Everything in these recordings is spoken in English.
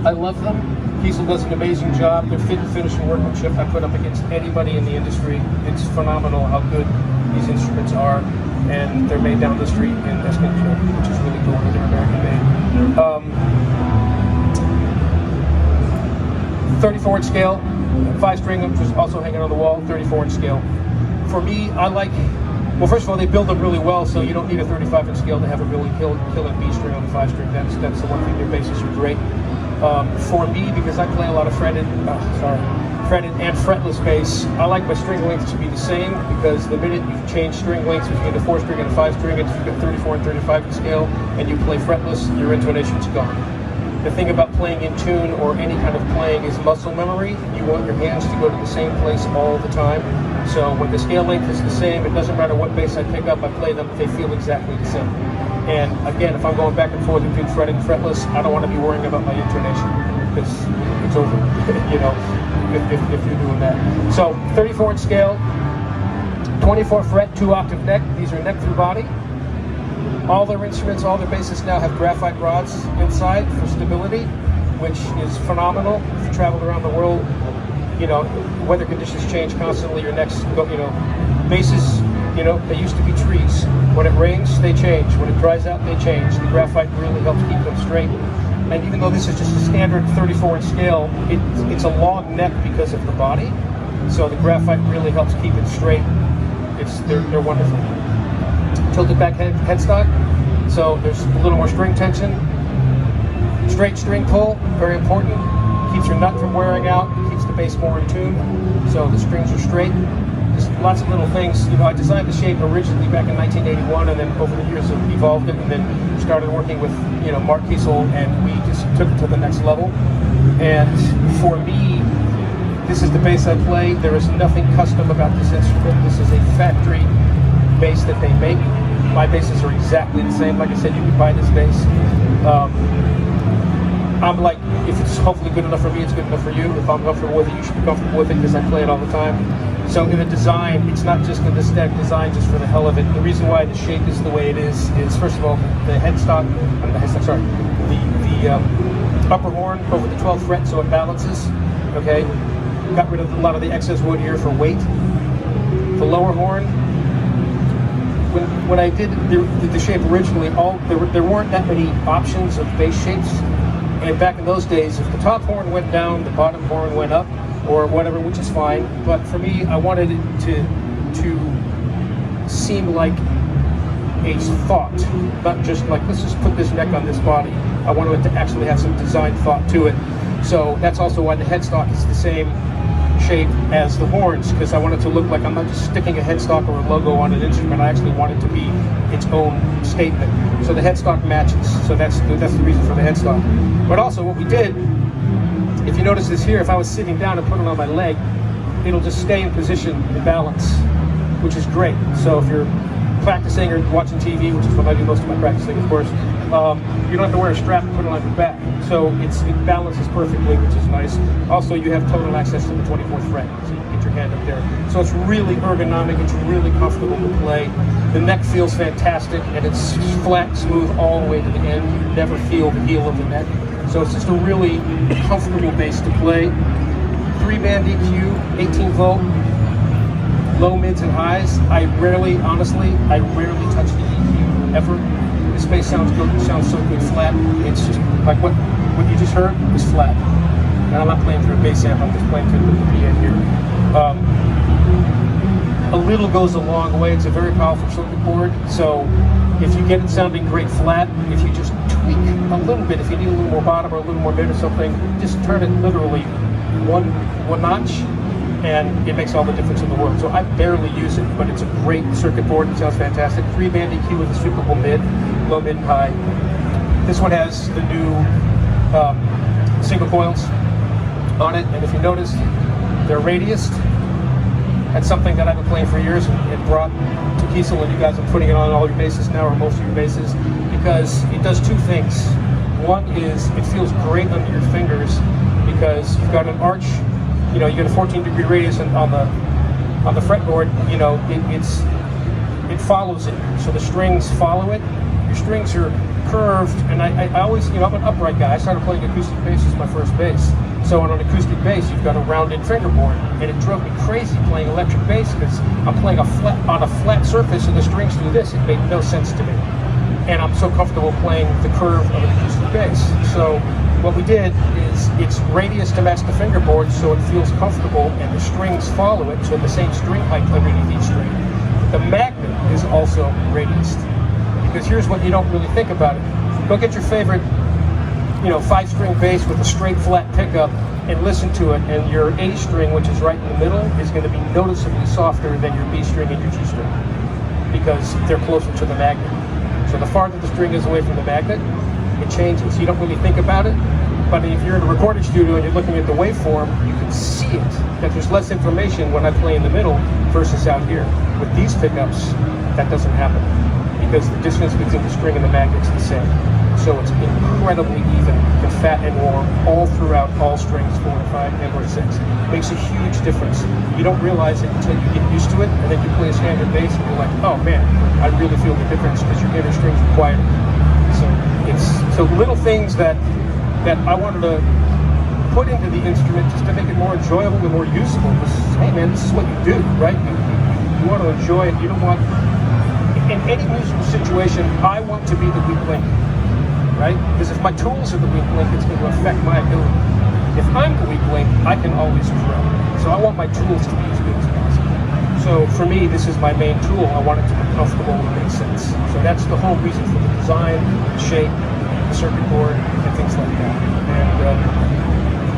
I love them. Kiesel does an amazing job. Their fit and finish and workmanship I put up against anybody in the industry. It's phenomenal how good these instruments are, and they're made down the street in Escondido, which is really cool. They're American made. 34-inch scale, 5-string, which is also hanging on the wall. 34-inch scale. For me, I like. Well, first of all, they build them really well, so you don't need a 35-inch scale to have a really killer B string on the 5-string. That's the one thing. Their basses are great. For me, because I play a lot of fretted and fretless bass, I like my string lengths to be the same, because the minute you change string lengths between a 4-string and a 5-string, if you've got 34 and 35-inch scale, and you play fretless, your intonation's gone. The thing about playing in tune or any kind of playing is muscle memory. You want your hands to go to the same place all the time. So when the scale length is the same, it doesn't matter what bass I pick up, I play them, they feel exactly the same. And again, if I'm going back and forth between fretted and fretless, I don't want to be worrying about my intonation, because it's over, you know, if you're doing that. So 34-inch scale, 24 fret, 2-octave neck. These are neck through body. All their instruments, all their basses now have graphite rods inside for stability, which is phenomenal. If you travel around the world, you know, weather conditions change constantly. Your necks go, you know, basses, you know, they used to be trees. When it rains, they change. When it dries out, they change. The graphite really helps keep them straight. And even though this is just a standard 34-inch scale, it's a long neck because of the body. So the graphite really helps keep it straight. They're wonderful. Tilted back headstock, so there's a little more string tension. Straight string pull, very important. Keeps your nut from wearing out, keeps the bass more in tune. So the strings are straight. Just lots of little things. You know, I designed the shape originally back in 1981, and then over the years I've evolved it, and then started working with, you know, Mark Kiesel, and we just took it to the next level. And for me, this is the bass I play. There is nothing custom about this instrument. This is a factory bass that they make. My basses are exactly the same. Like I said, you can buy this bass. I'm like, if it's hopefully good enough for me, it's good enough for you. If I'm comfortable with it, you should be comfortable with it, because I play it all the time. So in the design, it's not just an aesthetic design just for the hell of it. The reason why the shape is the way it is first of all, the headstock, the upper horn over the 12th fret, so it balances, okay? Got rid of a lot of the excess wood here for weight. The lower horn, when I did the shape originally, there weren't that many options of bass shapes. And back in those days, if the top horn went down, the bottom horn went up, or whatever, which is fine. But for me, I wanted it to seem like a thought, not just like, let's just put this neck on this body. I wanted it to actually have some design thought to it. So that's also why the headstock is the same shape as the horns, because I want it to look like I'm not just sticking a headstock or a logo on an instrument. I actually want it to be its own statement. So the headstock matches. So that's the reason for the headstock. But also what we did, if you notice this here, if I was sitting down and put it on my leg, it'll just stay in position and balance, which is great. So if you're practicing or watching TV, which is what I do most of my practicing, of course, you don't have to wear a strap and put it on your back. So it balances perfectly, which is nice. Also, you have total access to the 24th fret, so you can get your hand up there. So it's really ergonomic, it's really comfortable to play. The neck feels fantastic, and it's flat, smooth all the way to the end. You never feel the heel of the neck. So it's just a really comfortable bass to play. 3-band EQ, 18 volt, low, mids, and highs. Honestly, I rarely touch the EQ ever. This bass sounds good. It sounds so good flat. It's just like what you just heard is flat. And I'm not playing through a bass amp. I'm just playing through the PA here. A little goes a long way. It's a very powerful circuit board. So if you get it sounding great flat, if you just tweak a little bit, if you need a little more bottom or a little more mid or something, just turn it literally one notch, and it makes all the difference in the world. So I barely use it, but it's a great circuit board. It sounds fantastic. 3-band EQ with a sweepable mid, low, mid, and high. This one has the new single coils on it, and if you notice, they're radiused. That's something that I've been playing for years and brought to Kiesel, and you guys are putting it on all your basses now, or most of your basses, because it does two things. One is it feels great under your fingers because you've got an arch. You know, you get a 14-degree radius on the fretboard. You know, it follows it, so the strings follow it. Your strings are curved, and I always, I'm an upright guy. I started playing acoustic bass as my first bass. So on an acoustic bass, you've got a rounded fingerboard, and it drove me crazy playing electric bass because I'm playing on a flat surface and the strings do this. It made no sense to me. And I'm so comfortable playing the curve of an acoustic bass. So what we did is it's radius to match the fingerboard so it feels comfortable and the strings follow it, so the same string height underneath each string. The magnet is also radiused. Because here's what you don't really think about it. Go get your favorite 5-string bass with a straight flat pickup and listen to it, and your A string, which is right in the middle, is going to be noticeably softer than your B string and your G string because they're closer to the magnet. So the farther the string is away from the magnet, it changes. You don't really think about it, but if you're in a recording studio and you're looking at the waveform, you can see it, that there's less information when I play in the middle versus out here. With these pickups, that doesn't happen because the distance between the string and the magnet's the same. So it's incredibly even and fat and warm all throughout all strings, 4 to 5 and or 6. It makes a huge difference. You don't realize it until you get used to it, and then you play a standard bass and you're like, oh man, I really feel the difference because your inner strings are quieter. So it's little things that I wanted to put into the instrument just to make it more enjoyable and more usable. Because hey man, this is what you do, right? You want to enjoy it. You don't want, in any musical situation, I want to be the weak link. Right? Because if my tools are the weak link, it's going to affect my ability. If I'm the weak link, I can always grow. So I want my tools to be as good as possible. So for me, this is my main tool. I want it to be comfortable and make sense. So that's the whole reason for the design, the shape, the circuit board, and things like that. And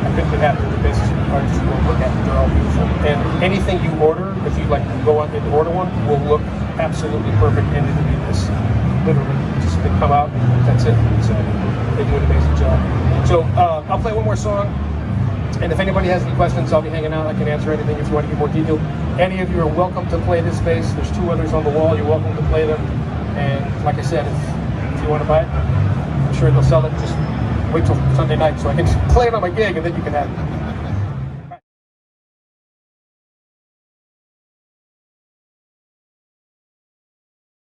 I couldn't be happier. The bases artists you will look at, they're all beautiful. And anything you order, if you go out and order one, will look absolutely perfect and it'll be this. Literally, just they come out, that's it. So they do an amazing job. So I'll play one more song, and if anybody has any questions, I'll be hanging out. I can answer anything if you want to get more detailed. Any of you are welcome to play this bass. There's 2 others on the wall. You're welcome to play them. And like I said, if you want to buy it, I'm sure they'll sell it. Just wait till Sunday night so I can play it on my gig, and then you can have it.